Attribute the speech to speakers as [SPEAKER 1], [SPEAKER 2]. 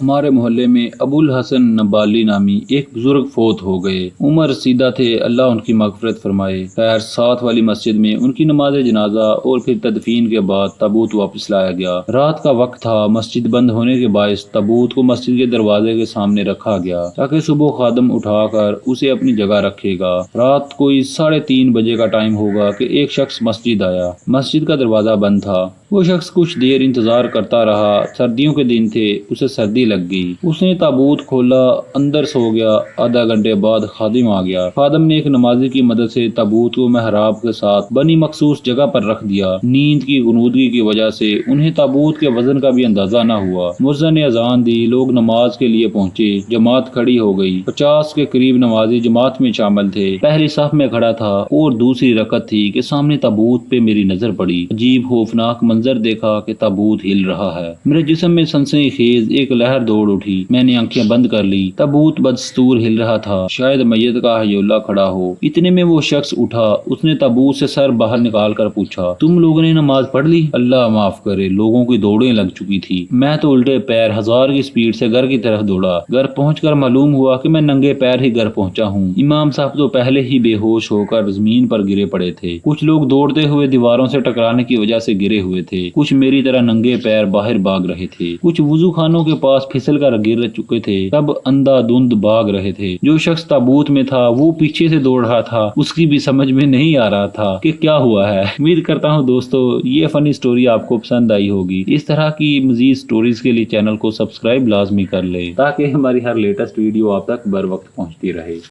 [SPEAKER 1] ہمارے محلے میں ابو الحسن نبالی نامی ایک بزرگ فوت ہو گئے۔ عمر رسیدہ تھے، اللہ ان کی مغفرت فرمائے۔ خیر 7 والی مسجد میں ان کی نماز جنازہ اور پھر تدفین کے بعد تابوت واپس لایا گیا۔ رات کا وقت تھا، مسجد بند ہونے کے باعث تابوت کو مسجد کے دروازے کے سامنے رکھا گیا تاکہ صبح خادم اٹھا کر اسے اپنی جگہ رکھے گا۔ رات کوئی 3:30 بجے کا ٹائم ہوگا کہ ایک شخص مسجد آیا۔ مسجد کا دروازہ بند تھا۔ وہ شخص کچھ دیر انتظار کرتا رہا۔ سردیوں کے دن تھے، اسے سردی لگ گئی۔ اس نے تابوت کھولا، اندر سو گیا۔ آدھا گھنٹے بعد خادم آ گیا۔ خادم نے ایک نمازی کی مدد سے تابوت کو محراب کے ساتھ بنی مخصوص جگہ پر رکھ دیا۔ نیند کی غنودگی کی وجہ سے انہیں تابوت کے وزن کا بھی اندازہ نہ ہوا۔ مؤذن نے اذان دی، لوگ نماز کے لیے پہنچے، جماعت کھڑی ہو گئی۔ 50 کے قریب نمازی جماعت میں شامل تھے۔ پہلی صف میں کھڑا تھا اور دوسری رکعت تھی کہ سامنے تابوت پہ میری نظر پڑی۔ عجیب خوفناک منظر دیکھا کہ تابوت ہل رہا ہے۔ میرے جسم میں سنسنی خیز ایک لہر دوڑ اٹھی۔ میں نے آنکھیں بند کر لی۔ تابوت بدستور ہل رہا تھا، شاید میت کا حی اللہ کھڑا ہو۔ اتنے میں وہ شخص اٹھا، اس نے تابوت سے سر باہر نکال کر پوچھا، تم لوگوں نے نماز پڑھ لی؟ اللہ معاف کرے، لوگوں کی دوڑیں لگ چکی تھی۔ میں تو الٹے پیر 1000 کی سپیڈ سے گھر کی طرف دوڑا۔ گھر پہنچ کر معلوم ہوا کہ میں ننگے پیر ہی گھر پہنچا ہوں۔ امام صاحب تو پہلے ہی بے ہوش ہو کر زمین پر گرے پڑے تھے۔ کچھ لوگ دوڑتے ہوئے دیواروں سے ٹکرانے کی وجہ سے گرے ہوئے تھے۔ کچھ میری طرح ننگے پیر باہر بھاگ رہے تھے۔ کچھ وضو خانوں کے پاس پھسل کر گر چکے تھے۔ سب اندھا دھند بھاگ رہے تھے۔ جو شخص تابوت میں تھا وہ پیچھے سے دوڑ رہا تھا، اس کی بھی سمجھ میں نہیں آ رہا تھا کہ کیا ہوا ہے۔ امید کرتا ہوں دوستو یہ فنی سٹوری آپ کو پسند آئی ہوگی۔ اس طرح کی مزید سٹوریز کے لیے چینل کو سبسکرائب لازمی کر لیں تاکہ ہماری ہر لیٹسٹ ویڈیو آپ تک بر وقت پہنچتی رہے۔